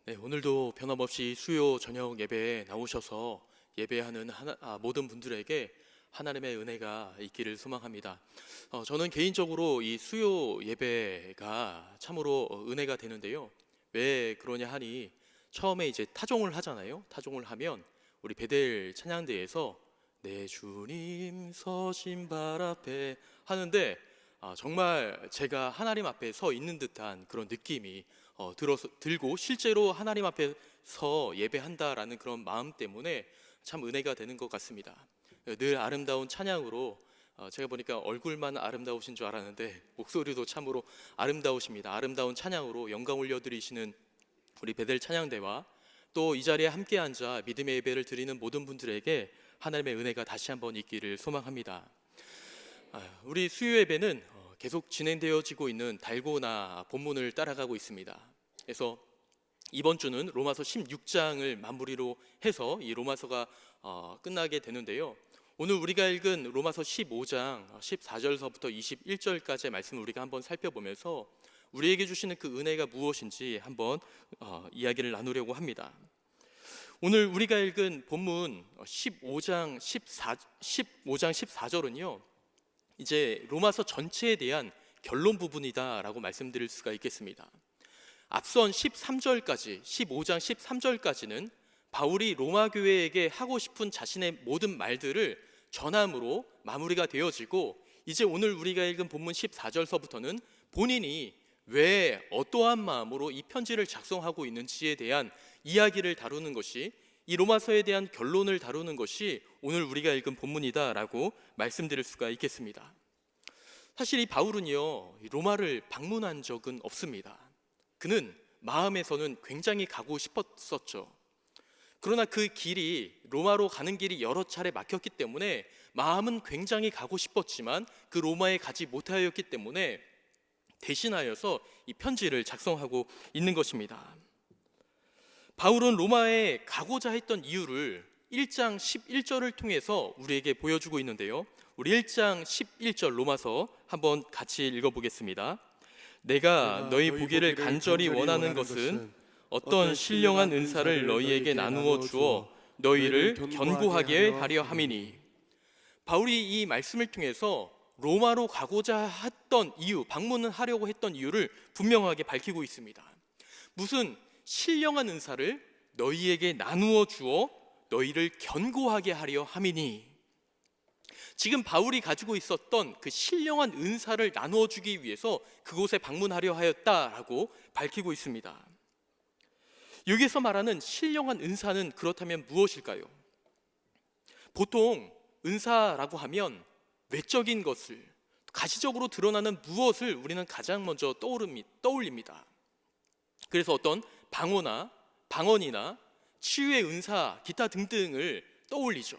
네, 오늘도 변함없이 수요 저녁 예배에 나오셔서 예배하는 모든 분들에게 하나님의 은혜가 있기를 소망합니다. 저는 개인적으로 이 수요 예배가 참으로 은혜가 되는데요. 왜 그러냐 하니 처음에 이제 타종을 하잖아요. 타종을 하면 우리 베델 찬양대에서 내 주님 서신 발 앞에 하는데 정말 제가 하나님 앞에 서 있는 듯한 그런 느낌이 들고 실제로 하나님 앞에 서 예배한다라는 그런 마음 때문에 참 은혜가 되는 것 같습니다. 늘 아름다운 찬양으로 제가 보니까 얼굴만 아름다우신 줄 알았는데 목소리도 참으로 아름다우십니다. 아름다운 찬양으로 영광 올려드리시는 우리 베델 찬양대와 또 이 자리에 함께 앉아 믿음의 예배를 드리는 모든 분들에게 하나님의 은혜가 다시 한번 있기를 소망합니다. 우리 수요 예배는 계속 진행되어지고 있는 달고나 본문을 따라가고 있습니다. 그래서 이번 주는 로마서 16장을 마무리로 해서 이 로마서가 끝나게 되는데요. 오늘 우리가 읽은 로마서 15장 14절서부터 21절까지의 말씀을 우리가 한번 살펴보면서 우리에게 주시는 그 은혜가 무엇인지 한번 이야기를 나누려고 합니다. 오늘 우리가 읽은 본문 15장 14절은요 이제 로마서 전체에 대한 결론 부분이다라고 말씀드릴 수가 있겠습니다. 앞선 13절까지 15장 13절까지는 바울이 로마 교회에게 하고 싶은 자신의 모든 말들을 전함으로 마무리가 되어지고 이제 오늘 우리가 읽은 본문 14절서부터는 본인이 왜 어떠한 마음으로 이 편지를 작성하고 있는지에 대한 이야기를 다루는 것이 이 로마서에 대한 결론을 다루는 것이 오늘 우리가 읽은 본문이다라고 말씀드릴 수가 있겠습니다. 사실 이 바울은요 로마를 방문한 적은 없습니다. 그는 마음에서는 굉장히 가고 싶었었죠. 그러나 그 길이 로마로 가는 길이 여러 차례 막혔기 때문에 마음은 굉장히 가고 싶었지만 그 로마에 가지 못하였기 때문에 대신하여서 이 편지를 작성하고 있는 것입니다. 바울은 로마에 가고자 했던 이유를 1장 11절을 통해서 우리에게 보여주고 있는데요. 우리 1장 11절 로마서 한번 같이 읽어보겠습니다. 내가 너희 보기를 간절히 원하는 것은 어떤 신령한 은사를 너희에게 나누어 주어 너희를 견고하게 하려 함이니. 바울이 이 말씀을 통해서 로마로 가고자 했던 이유, 방문을 하려고 했던 이유를 분명하게 밝히고 있습니다. 무슨 신령한 은사를 너희에게 나누어 주어 너희를 견고하게 하려 함이니. 지금 바울이 가지고 있었던 그 신령한 은사를 나누어 주기 위해서 그곳에 방문하려 하였다라고 밝히고 있습니다. 여기서 말하는 신령한 은사는 그렇다면 무엇일까요? 보통 은사라고 하면 외적인 것을, 가시적으로 드러나는 무엇을 우리는 가장 먼저 떠올립니다. 그래서 어떤 방언이나 치유의 은사, 기타 등등을 떠올리죠.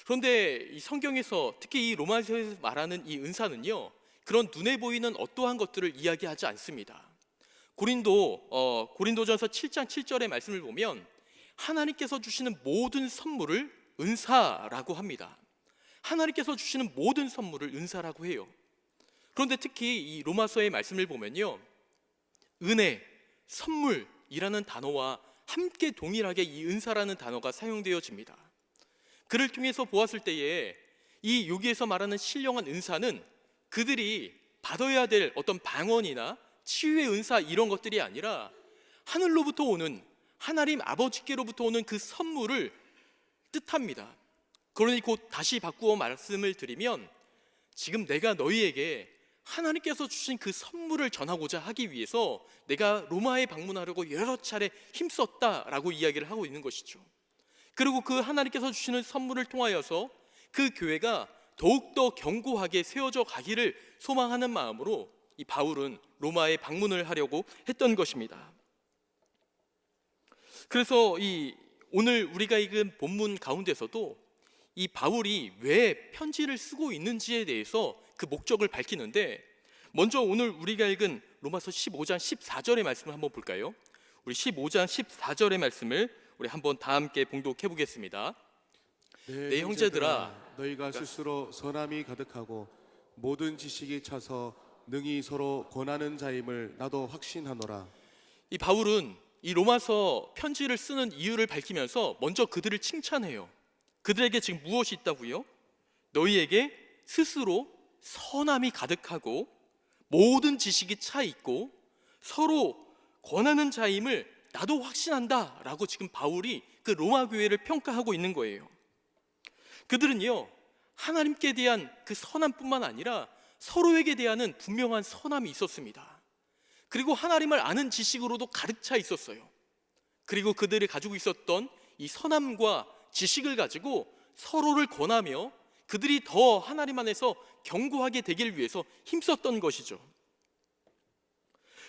그런데 이 성경에서 특히 이 로마서에서 말하는 이 은사는요 그런 눈에 보이는 어떠한 것들을 이야기하지 않습니다. 고린도전서 7장 7절의 말씀을 보면 하나님께서 주시는 모든 선물을 은사라고 합니다. 하나님께서 주시는 모든 선물을 은사라고 해요. 그런데 특히 이 로마서의 말씀을 보면요 은혜, 선물이라는 단어와 함께 동일하게 이 은사라는 단어가 사용되어집니다. 그를 통해서 보았을 때에 이 여기에서 말하는 신령한 은사는 그들이 받아야 될 어떤 방언이나 치유의 은사 이런 것들이 아니라 하늘로부터 오는, 하나님 아버지께로부터 오는 그 선물을 뜻합니다. 그러니 곧 다시 바꾸어 말씀을 드리면 지금 내가 너희에게 하나님께서 주신 그 선물을 전하고자 하기 위해서 내가 로마에 방문하려고 여러 차례 힘썼다라고 이야기를 하고 있는 것이죠. 그리고 그 하나님께서 주시는 선물을 통하여서 그 교회가 더욱더 견고하게 세워져 가기를 소망하는 마음으로 이 바울은 로마에 방문을 하려고 했던 것입니다. 그래서 오늘 우리가 읽은 본문 가운데서도 이 바울이 왜 편지를 쓰고 있는지에 대해서 그 목적을 밝히는데, 먼저 오늘 우리가 읽은 로마서 15장 14절의 말씀을 한번 볼까요? 우리 15장 14절의 말씀을 우리 한번 다 함께 봉독해 보겠습니다. 내 형제들아, 너희가 스스로 선함이 가득하고 모든 지식이 차서 능히 서로 권하는 자임을 나도 확신하노라. 이 바울은 이 로마서 편지를 쓰는 이유를 밝히면서 먼저 그들을 칭찬해요. 그들에게 지금 무엇이 있다고요? 너희에게 스스로 선함이 가득하고 모든 지식이 차 있고 서로 권하는 자임을 나도 확신한다 라고 지금 바울이 그 로마 교회를 평가하고 있는 거예요. 그들은요, 하나님께 대한 그 선함뿐만 아니라 서로에게 대한 분명한 선함이 있었습니다. 그리고 하나님을 아는 지식으로도 가득 차 있었어요. 그리고 그들이 가지고 있었던 이 선함과 지식을 가지고 서로를 권하며 그들이 더 하나님 안에서 견고하게 되길 위해서 힘썼던 것이죠.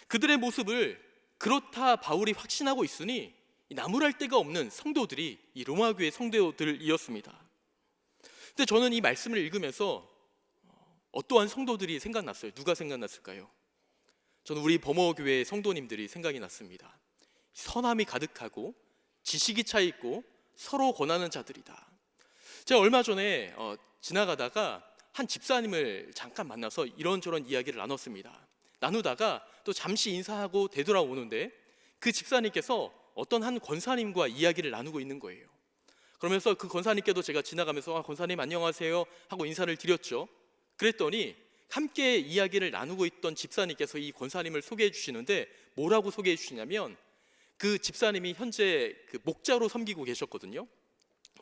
그들의 모습을 그렇다 바울이 확신하고 있으니 나무랄 데가 없는 성도들이 이 로마 교회 성도들이었습니다. 근데 저는 이 말씀을 읽으면서 어떠한 성도들이 생각났어요? 누가 생각났을까요? 저는 우리 범어교회 성도님들이 생각이 났습니다. 선함이 가득하고 지식이 차 있고 서로 권하는 자들이다. 제가 얼마 전에 지나가다가 한 집사님을 잠깐 만나서 이런저런 이야기를 나눴습니다. 나누다가 또 잠시 인사하고 되돌아오는데 그 집사님께서 어떤 한 권사님과 이야기를 나누고 있는 거예요. 그러면서 그 권사님께도 제가 지나가면서 권사님 안녕하세요 하고 인사를 드렸죠. 그랬더니 함께 이야기를 나누고 있던 집사님께서 이 권사님을 소개해 주시는데 뭐라고 소개해 주시냐면 그 집사님이 현재 그 목자로 섬기고 계셨거든요.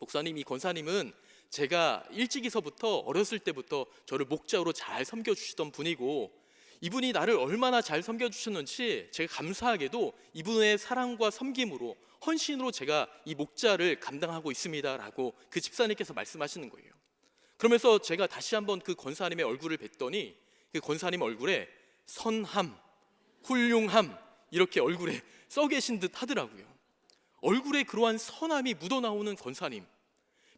목사님, 이 권사님은 제가 일찍이서부터 어렸을 때부터 저를 목자로 잘 섬겨주시던 분이고 이분이 나를 얼마나 잘 섬겨주셨는지 제가 감사하게도 이분의 사랑과 섬김으로 헌신으로 제가 이 목자를 감당하고 있습니다 라고 그 집사님께서 말씀하시는 거예요. 그러면서 제가 다시 한번 그 권사님의 얼굴을 뵀더니 그 권사님 얼굴에 선함, 훌륭함 이렇게 얼굴에 써 계신 듯 하더라고요. 얼굴에 그러한 선함이 묻어나오는 권사님,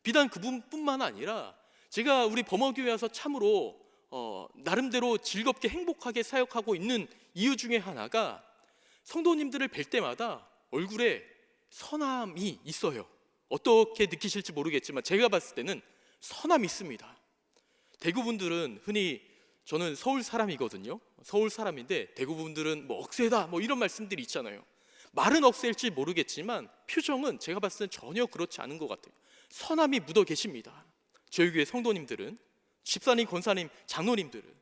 비단 그분뿐만 아니라 제가 우리 범어교회 와서 참으로 나름대로 즐겁게 행복하게 사역하고 있는 이유 중에 하나가 성도님들을 뵐 때마다 얼굴에 선함이 있어요. 어떻게 느끼실지 모르겠지만 제가 봤을 때는 선함이 있습니다. 대구분들은 흔히 저는 서울 사람이거든요. 서울 사람인데 대구분들은 뭐 억세다 뭐 이런 말씀들이 있잖아요. 말은 억세일지 모르겠지만 표정은 제가 봤을 땐 전혀 그렇지 않은 것 같아요. 선함이 묻어 계십니다. 저희 교회 성도님들은, 집사님, 권사님, 장로님들은.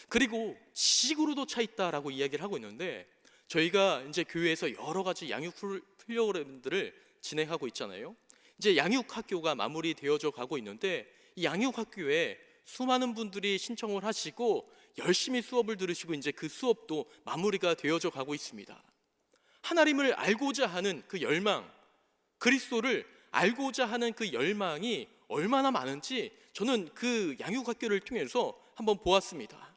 그리고 지식으로도 차 있다라고 이야기를 하고 있는데 저희가 이제 교회에서 여러 가지 양육 프로그램들을 진행하고 있잖아요. 이제 양육학교가 마무리되어져 가고 있는데 이 양육학교에 수많은 분들이 신청을 하시고 열심히 수업을 들으시고 이제 그 수업도 마무리가 되어져 가고 있습니다. 하나님을 알고자 하는 그 열망, 그리스도를 알고자 하는 그 열망이 얼마나 많은지 저는 그 양육학교를 통해서 한번 보았습니다.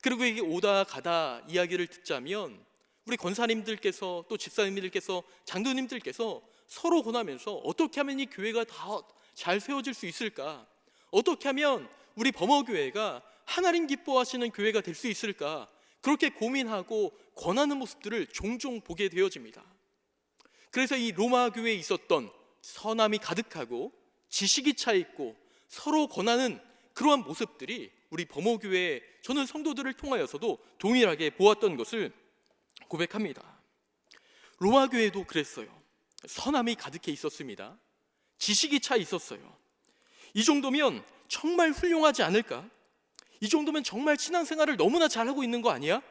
그리고 이게 오다 가다 이야기를 듣자면 우리 권사님들께서 또 집사님들께서 장로님들께서 서로 권하면서 어떻게 하면 이 교회가 다 잘 세워질 수 있을까? 어떻게 하면 우리 범어교회가 하나님 기뻐하시는 교회가 될 수 있을까? 그렇게 고민하고 권하는 모습들을 종종 보게 되어집니다. 그래서 이 로마 교회에 있었던 선함이 가득하고 지식이 차 있고 서로 권하는 그러한 모습들이 우리 범어교회 저는 성도들을 통하여서도 동일하게 보았던 것을 고백합니다. 로마 교회도 그랬어요. 선함이 가득해 있었습니다. 지식이 차 있었어요. 이 정도면 정말 훌륭하지 않을까? 이 정도면 정말 신앙생활을 너무나 잘하고 있는 거 아니야?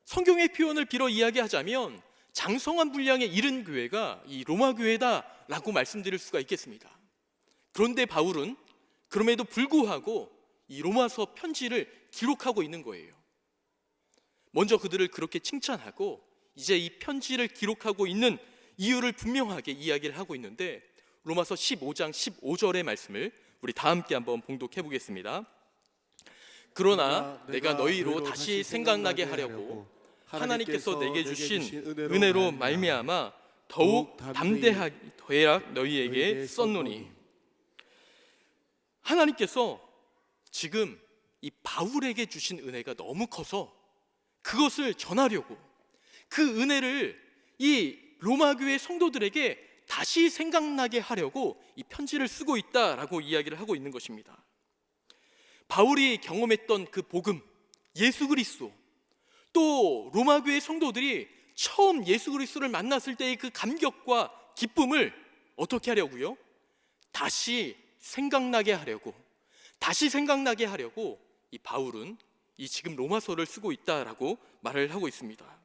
성경의 표현을 빌어 이야기하자면 장성한 분량에 이른 교회가 이 로마 교회다라고 말씀드릴 수가 있겠습니다. 그런데 바울은 그럼에도 불구하고 이 로마서 편지를 기록하고 있는 거예요. 먼저 그들을 그렇게 칭찬하고 이제 이 편지를 기록하고 있는 이유를 분명하게 이야기를 하고 있는데 로마서 15장 15절의 말씀을 우리 다 함께 한번 봉독해 보겠습니다. 그러나 내가 너희로 다시 생각나게 하려고 하나님께서 내게 주신 은혜로 말미암아 더욱 담대하게 너희에게 썼노니. 하나님께서 지금 이 바울에게 주신 은혜가 너무 커서 그것을 전하려고 그 은혜를 이 로마 교회 성도들에게 다시 생각나게 하려고 이 편지를 쓰고 있다라고 이야기를 하고 있는 것입니다. 바울이 경험했던 그 복음, 예수 그리스도, 또 로마 교회 성도들이 처음 예수 그리스도를 만났을 때의 그 감격과 기쁨을 어떻게 하려고요? 다시 생각나게 하려고 이 바울은 이 지금 로마서를 쓰고 있다라고 말을 하고 있습니다.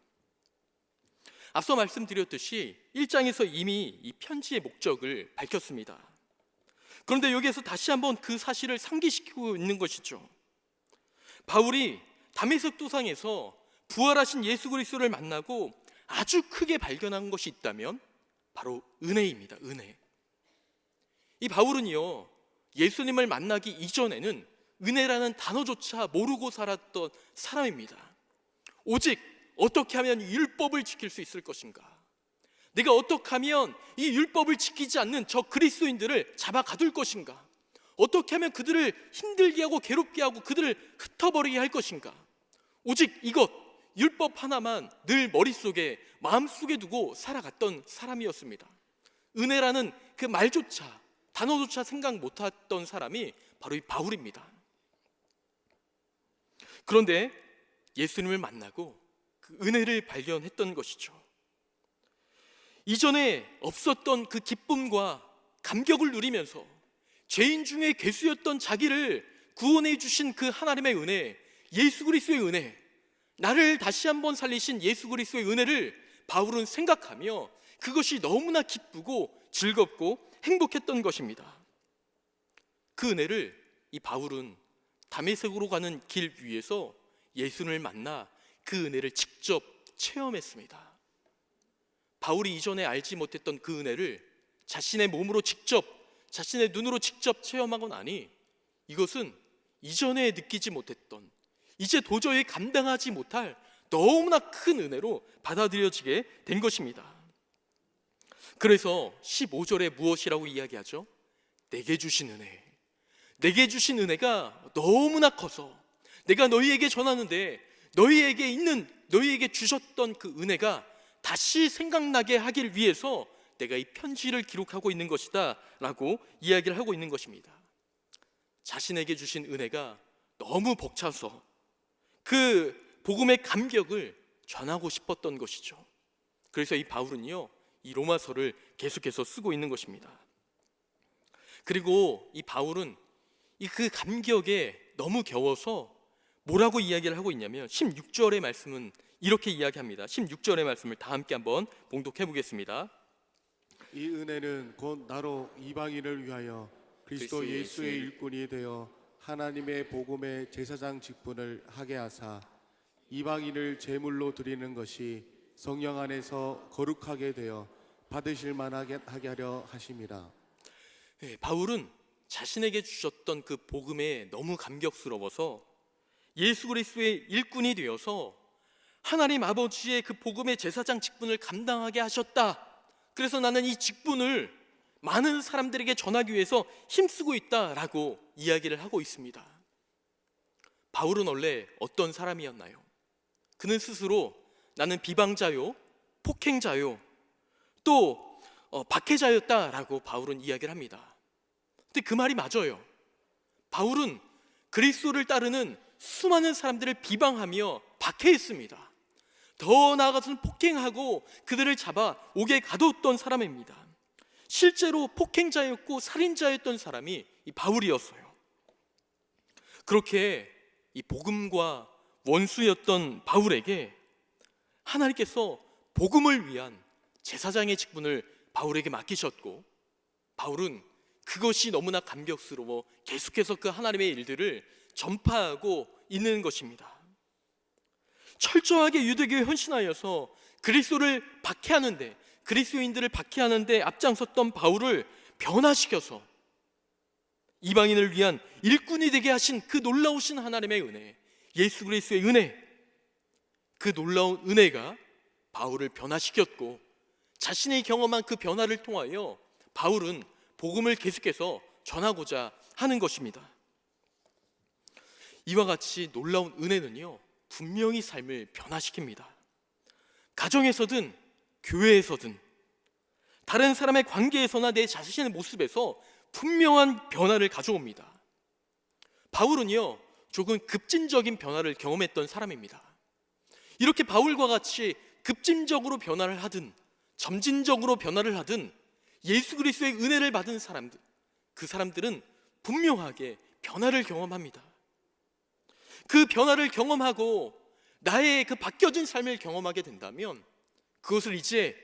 앞서 말씀드렸듯이 1장에서 이미 이 편지의 목적을 밝혔습니다. 그런데 여기에서 다시 한번 그 사실을 상기시키고 있는 것이죠. 바울이 다메섹 도상에서 부활하신 예수 그리스도를 만나고 아주 크게 발견한 것이 있다면 바로 은혜입니다. 은혜. 이 바울은요, 예수님을 만나기 이전에는 은혜라는 단어조차 모르고 살았던 사람입니다. 오직 어떻게 하면 율법을 지킬 수 있을 것인가? 내가 어떻게 하면 이 율법을 지키지 않는 저 그리스도인들을 잡아 가둘 것인가? 어떻게 하면 그들을 힘들게 하고 괴롭게 하고 그들을 흩어버리게 할 것인가? 오직 이것, 율법 하나만 늘 머릿속에 마음속에 두고 살아갔던 사람이었습니다. 은혜라는 그 말조차, 단어조차 생각 못했던 사람이 바로 이 바울입니다. 그런데 예수님을 만나고 그 은혜를 발견했던 것이죠. 이전에 없었던 그 기쁨과 감격을 누리면서 죄인 중에 괴수였던 자기를 구원해 주신 그 하나님의 은혜, 예수 그리스도의 은혜, 나를 다시 한번 살리신 예수 그리스도의 은혜를 바울은 생각하며 그것이 너무나 기쁘고 즐겁고 행복했던 것입니다. 그 은혜를 이 바울은 다메섹으로 가는 길 위에서 예수님을 만나 그 은혜를 직접 체험했습니다. 바울이 이전에 알지 못했던 그 은혜를 자신의 몸으로 직접, 자신의 눈으로 직접 체험하고 나니 이것은 이전에 느끼지 못했던, 이제 도저히 감당하지 못할 너무나 큰 은혜로 받아들여지게 된 것입니다. 그래서 15절에 무엇이라고 이야기하죠? 내게 주신 은혜, 내게 주신 은혜가 너무나 커서 내가 너희에게 전하는데 너희에게 주셨던 그 은혜가 다시 생각나게 하길 위해서 내가 이 편지를 기록하고 있는 것이다 라고 이야기를 하고 있는 것입니다. 자신에게 주신 은혜가 너무 벅차서 그 복음의 감격을 전하고 싶었던 것이죠. 그래서 이 바울은요, 이 로마서를 계속해서 쓰고 있는 것입니다. 그리고 이 바울은 그 감격에 너무 겨워서 뭐라고 이야기를 하고 있냐면 16절의 말씀은 이렇게 이야기합니다. 16절의 말씀을 다 함께 한번 봉독해 보겠습니다. 이 은혜는 곧 나로 이방인을 위하여 그리스도 예수의 일꾼이 되어 하나님의 복음의 제사장 직분을 하게 하사 이방인을 제물로 드리는 것이 성령 안에서 거룩하게 되어 받으실 만하게 하려 하심이라. 네, 바울은 자신에게 주셨던 그 복음에 너무 감격스러워서 예수 그리스도의 일꾼이 되어서 하나님 아버지의 그 복음의 제사장 직분을 감당하게 하셨다. 그래서 나는 이 직분을 많은 사람들에게 전하기 위해서 힘쓰고 있다라고 이야기를 하고 있습니다. 바울은 원래 어떤 사람이었나요? 그는 스스로 나는 비방자요, 폭행자요, 또 박해자였다라고 바울은 이야기를 합니다. 근데 그 말이 맞아요. 바울은 그리스도를 따르는 수많은 사람들을 비방하며 박해했습니다. 더 나아가서는 폭행하고 그들을 잡아 옥에 가두었던 사람입니다. 실제로 폭행자였고 살인자였던 사람이 이 바울이었어요. 그렇게 이 복음과 원수였던 바울에게 하나님께서 복음을 위한 제사장의 직분을 바울에게 맡기셨고, 바울은 그것이 너무나 감격스러워 계속해서 그 하나님의 일들을 전파하고 있는 것입니다. 철저하게 유대교에 헌신하여서 그리스도를 박해하는데, 그리스도인들을 박해하는데 앞장섰던 바울을 변화시켜서 이방인을 위한 일꾼이 되게 하신 그 놀라우신 하나님의 은혜, 예수 그리스도의 은혜, 그 놀라운 은혜가 바울을 변화시켰고, 자신이 경험한 그 변화를 통하여 바울은 복음을 계속해서 전하고자 하는 것입니다. 이와 같이 놀라운 은혜는요, 분명히 삶을 변화시킵니다. 가정에서든 교회에서든 다른 사람의 관계에서나 내 자신의 모습에서 분명한 변화를 가져옵니다. 바울은요, 조금 급진적인 변화를 경험했던 사람입니다. 이렇게 바울과 같이 급진적으로 변화를 하든 점진적으로 변화를 하든 예수 그리스도의 은혜를 받은 사람들, 그 사람들은 분명하게 변화를 경험합니다. 그 변화를 경험하고 나의 그 바뀌어진 삶을 경험하게 된다면 그것을 이제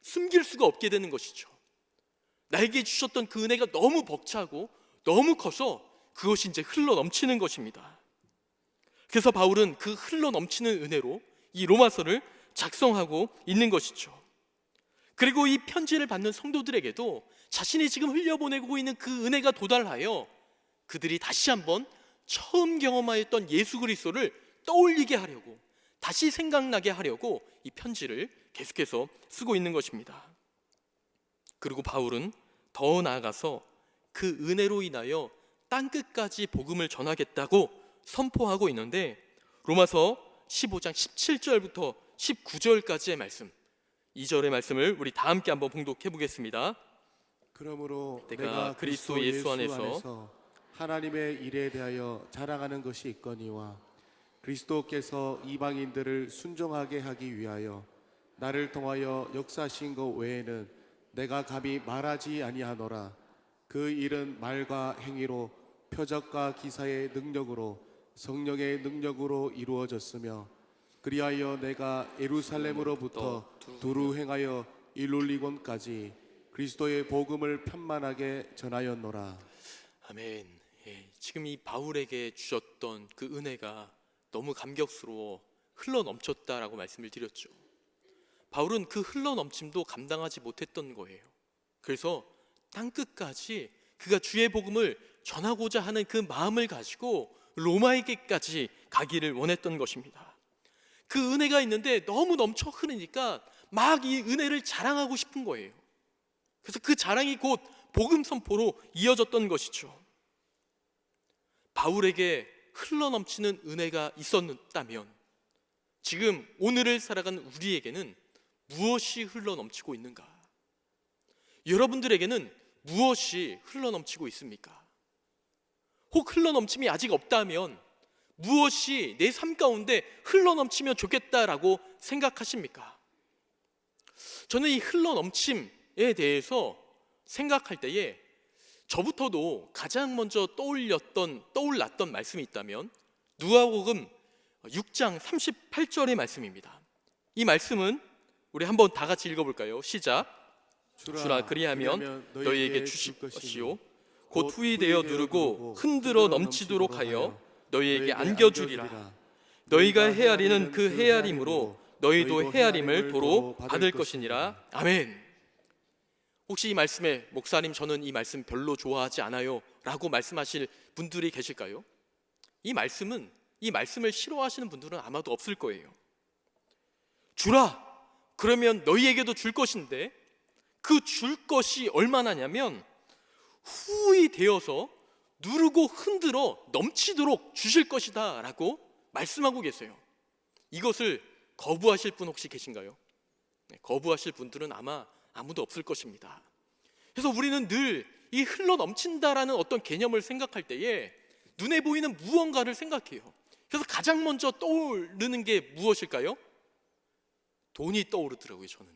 숨길 수가 없게 되는 것이죠. 나에게 주셨던 그 은혜가 너무 벅차고 너무 커서 그것이 이제 흘러 넘치는 것입니다. 그래서 바울은 그 흘러 넘치는 은혜로 이 로마서를 작성하고 있는 것이죠. 그리고 이 편지를 받는 성도들에게도 자신이 지금 흘려보내고 있는 그 은혜가 도달하여 그들이 다시 한번 처음 경험하였던 예수 그리스도를 떠올리게 하려고, 다시 생각나게 하려고 이 편지를 계속해서 쓰고 있는 것입니다. 그리고 바울은 더 나아가서 그 은혜로 인하여 땅끝까지 복음을 전하겠다고 선포하고 있는데, 로마서 15장 17절부터 19절까지의 말씀, 2절의 말씀을 우리 다 함께 한번 봉독해 보겠습니다. 그러므로 내가 그리스도 예수 안에서 하나님의 일에 대하여 자랑하는 것이 있거니와 그리스도께서 이방인들을 순종하게 하기 위하여 나를 통하여 역사하신 것 외에는 내가 감히 말하지 아니하노라. 그 일은 말과 행위로 표적과 기사의 능력으로 성령의 능력으로 이루어졌으며 그리하여 내가 예루살렘으로부터 두루 행하여 일룰리곤까지 그리스도의 복음을 편만하게 전하였노라. 아멘. 지금 이 바울에게 주셨던 그 은혜가 너무 감격스러워 흘러 넘쳤다라고 말씀을 드렸죠. 바울은 그 흘러 넘침도 감당하지 못했던 거예요. 그래서 땅끝까지 그가 주의 복음을 전하고자 하는 그 마음을 가지고 로마에게까지 가기를 원했던 것입니다. 그 은혜가 있는데 너무 넘쳐 흐르니까 막 이 은혜를 자랑하고 싶은 거예요. 그래서 그 자랑이 곧 복음 선포로 이어졌던 것이죠. 바울에게 흘러넘치는 은혜가 있었다면 지금 오늘을 살아가는 우리에게는 무엇이 흘러넘치고 있는가? 여러분들에게는 무엇이 흘러넘치고 있습니까? 혹 흘러넘침이 아직 없다면 무엇이 내 삶 가운데 흘러넘치면 좋겠다라고 생각하십니까? 저는 이 흘러넘침에 대해서 생각할 때에 저부터도 가장 먼저 떠올랐던 말씀이 있다면 누가복음 6장 38절의 말씀입니다. 이 말씀은 우리 한번 다 같이 읽어볼까요? 시작. 주라 그리하면 너희에게 주실 것이요 곧 후이 되어 누르고 흔들어 넘치도록 하여 너희에게 안겨주리라. 너희가 헤아리는 그 헤아림으로 너희도 헤아림을 도로 받을 것이니라. 아멘. 혹시 이 말씀에 목사님 저는 이 말씀 별로 좋아하지 않아요 라고 말씀하실 분들이 계실까요? 이 말씀을 싫어하시는 분들은 아마도 없을 거예요. 주라 그러면 너희에게도 줄 것인데 그 줄 것이 얼마나냐면 후이 되어서 누르고 흔들어 넘치도록 주실 것이다 라고 말씀하고 계세요. 이것을 거부하실 분 혹시 계신가요? 거부하실 분들은 아마 아무도 없을 것입니다. 그래서 우리는 늘 이 흘러 넘친다라는 어떤 개념을 생각할 때에 눈에 보이는 무언가를 생각해요. 그래서 가장 먼저 떠오르는 게 무엇일까요? 돈이 떠오르더라고요. 저는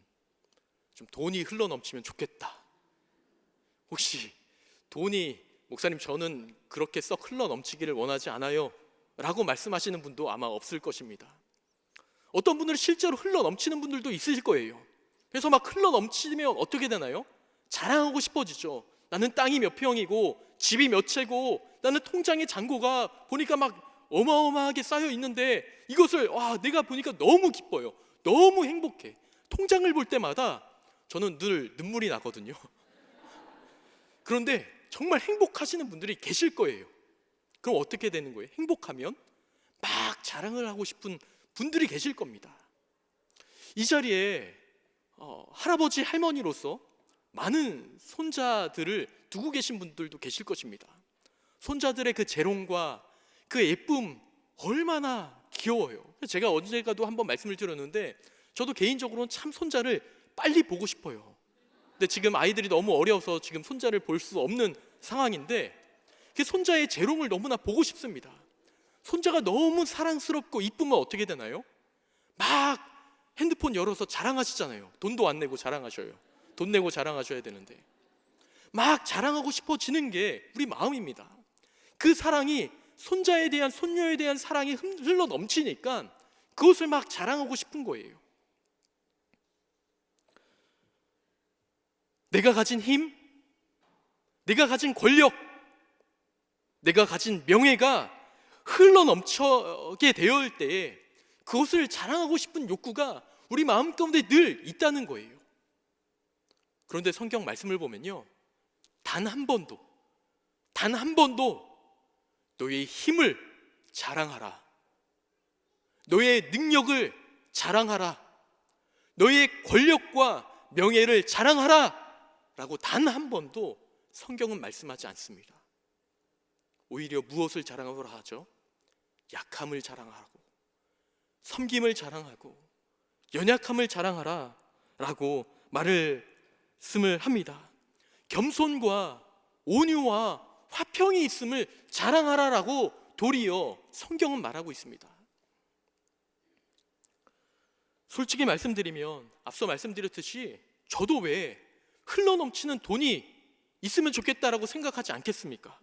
좀 돈이 흘러 넘치면 좋겠다. 혹시 돈이 목사님 저는 그렇게 썩 흘러 넘치기를 원하지 않아요 라고 말씀하시는 분도 아마 없을 것입니다. 어떤 분들은 실제로 흘러 넘치는 분들도 있으실 거예요. 그래서 막 흘러 넘치면 어떻게 되나요? 자랑하고 싶어지죠. 나는 땅이 몇 평이고 집이 몇 채고 나는 통장에 잔고가 보니까 막 어마어마하게 쌓여 있는데 이것을 내가 보니까 너무 기뻐요. 너무 행복해. 통장을 볼 때마다 저는 늘 눈물이 나거든요. 그런데 정말 행복하시는 분들이 계실 거예요. 그럼 어떻게 되는 거예요? 행복하면 막 자랑을 하고 싶은 분들이 계실 겁니다. 이 자리에 할아버지 할머니로서 많은 손자들을 두고 계신 분들도 계실 것입니다. 손자들의 그 재롱과 그 예쁨 얼마나 귀여워요. 제가 언젠가도 한번 말씀을 드렸는데 저도 개인적으로는 참 손자를 빨리 보고 싶어요. 근데 지금 아이들이 너무 어려서 지금 손자를 볼 수 없는 상황인데 그 손자의 재롱을 너무나 보고 싶습니다. 손자가 너무 사랑스럽고 이쁘면 어떻게 되나요? 막 핸드폰 열어서 자랑하시잖아요. 돈도 안 내고 자랑하셔요. 돈 내고 자랑하셔야 되는데 막 자랑하고 싶어지는 게 우리 마음입니다. 그 사랑이 손자에 대한, 손녀에 대한 사랑이 흘러 넘치니까 그것을 막 자랑하고 싶은 거예요. 내가 가진 힘, 내가 가진 권력, 내가 가진 명예가 흘러 넘쳐게 되어올 때에 그것을 자랑하고 싶은 욕구가 우리 마음 가운데 늘 있다는 거예요. 그런데 성경 말씀을 보면요, 단 한 번도 너의 힘을 자랑하라, 너의 능력을 자랑하라, 너의 권력과 명예를 자랑하라 라고 단 한 번도 성경은 말씀하지 않습니다. 오히려 무엇을 자랑하라 하죠? 약함을 자랑하고, 섬김을 자랑하고, 연약함을 자랑하라 라고 말씀을 합니다. 겸손과 온유와 화평이 있음을 자랑하라 라고 도리어 성경은 말하고 있습니다. 솔직히 말씀드리면 앞서 말씀드렸듯이 저도 왜 흘러넘치는 돈이 있으면 좋겠다라고 생각하지 않겠습니까?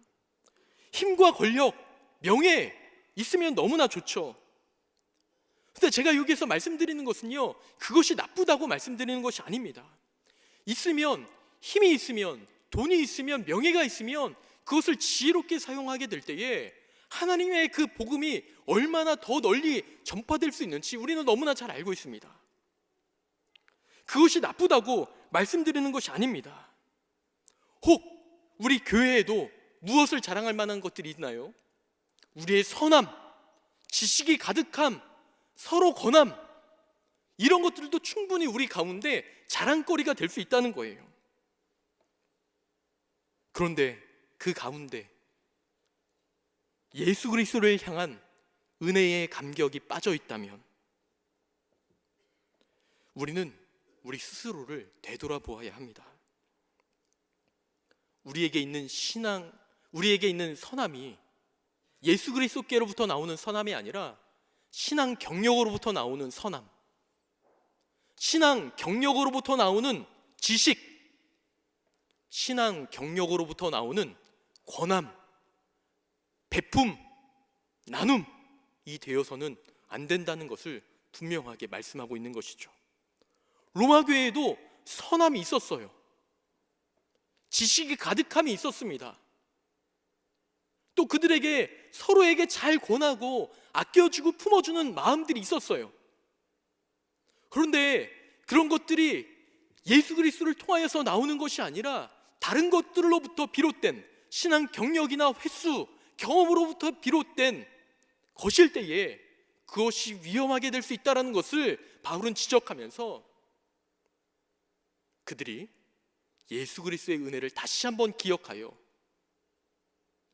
힘과 권력, 명예 있으면 너무나 좋죠. 근데 제가 여기서 말씀드리는 것은요, 그것이 나쁘다고 말씀드리는 것이 아닙니다. 있으면, 힘이 있으면, 돈이 있으면, 명예가 있으면 그것을 지혜롭게 사용하게 될 때에 하나님의 그 복음이 얼마나 더 널리 전파될 수 있는지 우리는 너무나 잘 알고 있습니다. 그것이 나쁘다고 말씀드리는 것이 아닙니다. 혹 우리 교회에도 무엇을 자랑할 만한 것들이 있나요? 우리의 선함, 지식이 가득함, 서로 권함, 이런 것들도 충분히 우리 가운데 자랑거리가 될 수 있다는 거예요. 그런데 그 가운데 예수 그리스도를 향한 은혜의 감격이 빠져 있다면 우리는 우리 스스로를 되돌아보아야 합니다. 우리에게 있는 신앙, 우리에게 있는 선함이 예수 그리스도께로부터 나오는 선함이 아니라 신앙 경력으로부터 나오는 선함, 신앙 경력으로부터 나오는 지식, 신앙 경력으로부터 나오는 권함, 베품, 나눔이 되어서는 안 된다는 것을 분명하게 말씀하고 있는 것이죠. 로마 교회에도 선함이 있었어요. 지식이 가득함이 있었습니다. 또 그들에게 서로에게 잘 권하고 아껴주고 품어주는 마음들이 있었어요. 그런데 그런 것들이 예수 그리스도를 통하여서 나오는 것이 아니라 다른 것들로부터 비롯된 신앙 경력이나 횟수, 경험으로부터 비롯된 것일 때에 그것이 위험하게 될 수 있다는 것을 바울은 지적하면서 그들이 예수 그리스도의 은혜를 다시 한번 기억하여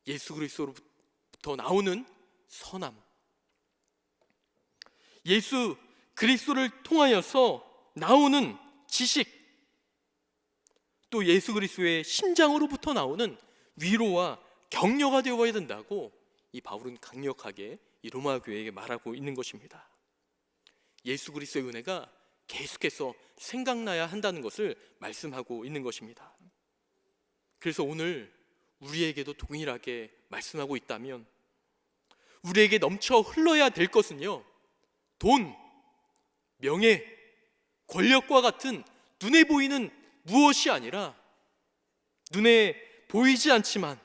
예수 그리스도로부터 나오는 선함, 예수 그리스도를 통하여서 나오는 지식, 또 예수 그리스도의 심장으로부터 나오는 위로와 격려가 되어야 된다고 이 바울은 강력하게 이 로마 교회에게 말하고 있는 것입니다. 예수 그리스도의 은혜가 계속해서 생각나야 한다는 것을 말씀하고 있는 것입니다. 그래서 오늘 우리에게도 동일하게 말씀하고 있다면 우리에게 넘쳐 흘러야 될 것은요, 돈, 명예, 권력과 같은 눈에 보이는 무엇이 아니라 눈에 보이지 않지만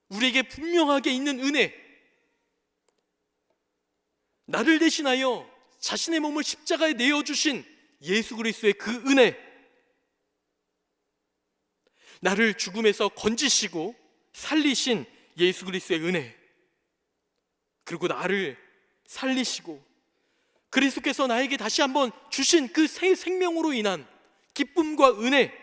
우리에게 분명하게 있는 은혜, 나를 대신하여 자신의 몸을 십자가에 내어주신 예수 그리스도의 그 은혜, 나를 죽음에서 건지시고 살리신 예수 그리스도의 은혜, 그리고 나를 살리시고 그리스도께서 나에게 다시 한번 주신 그 새 생명으로 인한 기쁨과 은혜,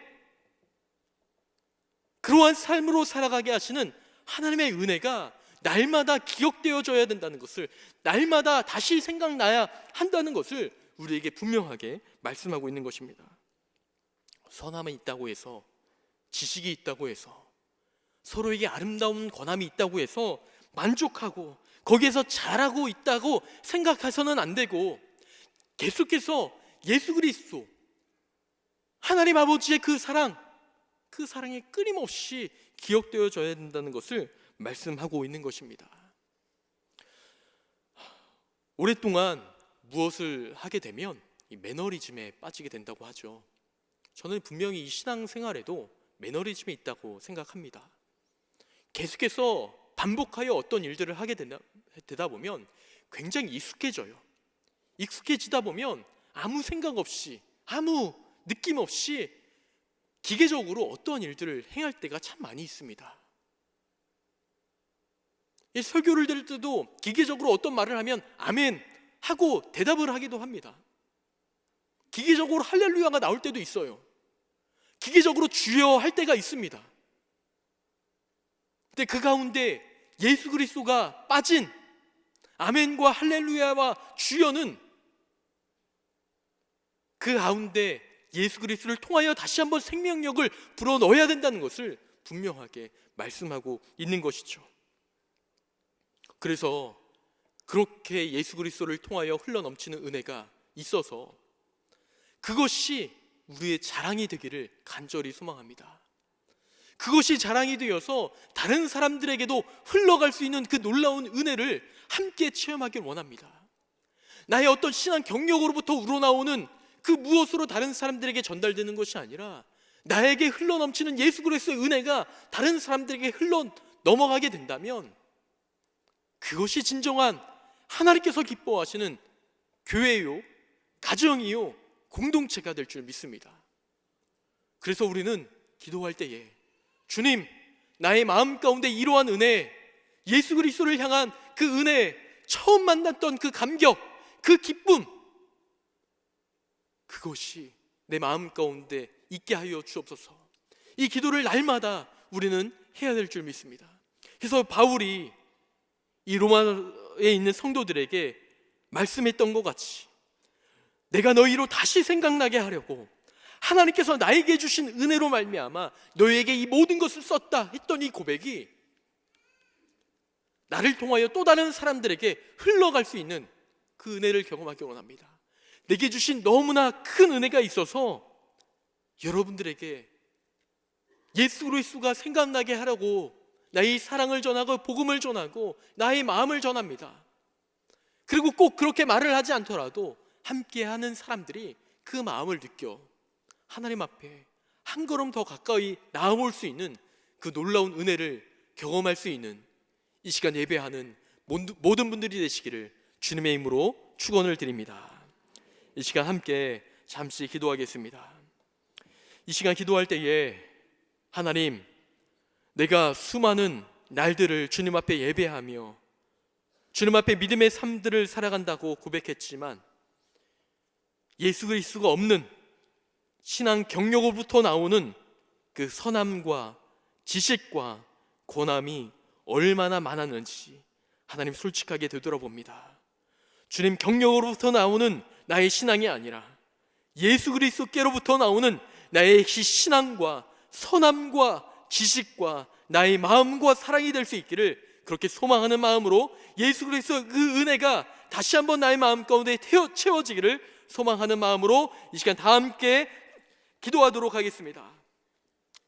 그러한 삶으로 살아가게 하시는 하나님의 은혜가 날마다 기억되어져야 된다는 것을, 날마다 다시 생각나야 한다는 것을 우리에게 분명하게 말씀하고 있는 것입니다. 선함이 있다고 해서, 지식이 있다고 해서, 서로에게 아름다운 권함이 있다고 해서 만족하고 거기에서 잘하고 있다고 생각해서는 안 되고, 계속해서 예수 그리스도 하나님 아버지의 그 사랑이 끊임없이 기억되어져야 된다는 것을 말씀하고 있는 것입니다. 오랫동안 무엇을 하게 되면 이 매너리즘에 빠지게 된다고 하죠. 저는 분명히 이 신앙생활에도 매너리즘이 있다고 생각합니다. 계속해서 반복하여 어떤 일들을 하게 되다 보면 굉장히 익숙해지다 보면 아무 생각 없이, 아무 느낌 없이 기계적으로 어떠한 일들을 행할 때가 참 많이 있습니다. 이 설교를 들을 때도 기계적으로 어떤 말을 하면 아멘 하고 대답을 하기도 합니다. 기계적으로 할렐루야가 나올 때도 있어요. 기계적으로 주여 할 때가 있습니다. 근데 그 가운데 예수 그리스도가 빠진 아멘과 할렐루야와 주여는 그 가운데 예수 그리스도를 통하여 다시 한번 생명력을 불어넣어야 된다는 것을 분명하게 말씀하고 있는 것이죠. 그래서 그렇게 예수 그리스도를 통하여 흘러넘치는 은혜가 있어서 그것이 우리의 자랑이 되기를 간절히 소망합니다. 그것이 자랑이 되어서 다른 사람들에게도 흘러갈 수 있는 그 놀라운 은혜를 함께 체험하길 원합니다. 나의 어떤 신앙 경력으로부터 우러나오는 그 무엇으로 다른 사람들에게 전달되는 것이 아니라 나에게 흘러넘치는 예수 그리스도의 은혜가 다른 사람들에게 흘러 넘어가게 된다면 그것이 진정한 하나님께서 기뻐하시는 교회요, 가정이요, 공동체가 될 줄 믿습니다. 그래서 우리는 기도할 때에 주님, 나의 마음 가운데 이러한 은혜, 예수 그리스도를 향한 그 은혜, 처음 만났던 그 감격, 그 기쁨, 그것이 내 마음 가운데 있게 하여 주옵소서. 이 기도를 날마다 우리는 해야 될 줄 믿습니다. 그래서 바울이 이 로마에 있는 성도들에게 말씀했던 것 같이 내가 너희로 다시 생각나게 하려고 하나님께서 나에게 주신 은혜로 말미암아 너희에게 이 모든 것을 썼다 했던 이 고백이 나를 통하여 또 다른 사람들에게 흘러갈 수 있는 그 은혜를 경험하기 원합니다. 내게 주신 너무나 큰 은혜가 있어서 여러분들에게 예수 그리스도가 생각나게 하려고 나의 사랑을 전하고 복음을 전하고 나의 마음을 전합니다. 그리고 꼭 그렇게 말을 하지 않더라도 함께하는 사람들이 그 마음을 느껴 하나님 앞에 한 걸음 더 가까이 나아올 수 있는 그 놀라운 은혜를 경험할 수 있는 이 시간 예배하는 모든 분들이 되시기를 주님의 이름으로 축원을 드립니다. 이 시간 함께 잠시 기도하겠습니다. 이 시간 기도할 때에 하나님, 내가 수많은 날들을 주님 앞에 예배하며 주님 앞에 믿음의 삶들을 살아간다고 고백했지만 예수 그리스도가 없는 신앙 경력으로부터 나오는 그 선함과 지식과 고남이 얼마나 많았는지 하나님 솔직하게 되돌아봅니다. 주님 경력으로부터 나오는 나의 신앙이 아니라 예수 그리스도께로부터 나오는 나의 신앙과 선함과 지식과 나의 마음과 사랑이 될 수 있기를 그렇게 소망하는 마음으로 예수 그리스도의 그 은혜가 다시 한번 나의 마음 가운데 채워지기를 소망하는 마음으로 이 시간 다 함께 기도하도록 하겠습니다.